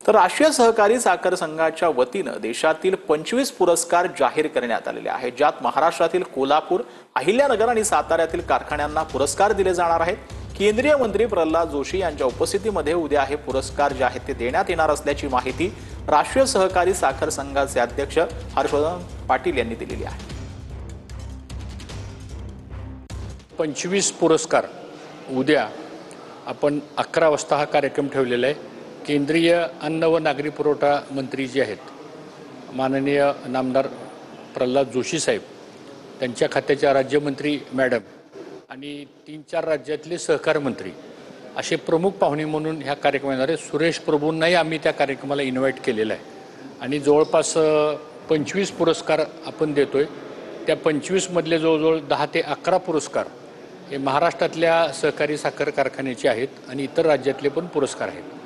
तर राष्ट्रीय सहकारी साखर संघाच्या वतीनं देशातील 25 पुरस्कार जाहीर करण्यात आलेले आहेत, ज्यात महाराष्ट्रातील कोल्हापूर, अहिल्यानगर आणि साताऱ्यातील कारखान्यांना पुरस्कार दिले जाणार आहेत। केंद्रीय मंत्री प्रल्हाद जोशी यांच्या उपस्थितीमध्ये उद्या हे पुरस्कार जे आहेत ते देण्यात येणार असल्याची माहिती राष्ट्रीय सहकारी साखर संघाचे अध्यक्ष हर्षवर्धन पाटील यांनी दिलेली आहे। 25 पुरस्कार उद्या आपण 11 वाजता हा कार्यक्रम ठेवलेला आहे। केंद्रीय अन्न व नागरी पुरवठा मंत्री जे आहेत माननीय नामदार प्रल्हाद जोशी साहेब, त्यांच्या खात्याच्या राज्यमंत्री मॅडम आणि 3-4 राज्यातले सहकार मंत्री असे प्रमुख पाहुणे म्हणून ह्या कार्यक्रमाद्वारे सुरेश प्रभूंनाही आम्ही त्या कार्यक्रमाला इन्व्हाइट केलेलं आहे आणि जवळपास 25 पुरस्कार आपण देतोय। त्या 25 मधले जवळजवळ 10 ते 11 पुरस्कार हे महाराष्ट्रातल्या सहकारी साखर कारखान्याचे आहेत आणि इतर राज्यातले पण पुरस्कार आहेत।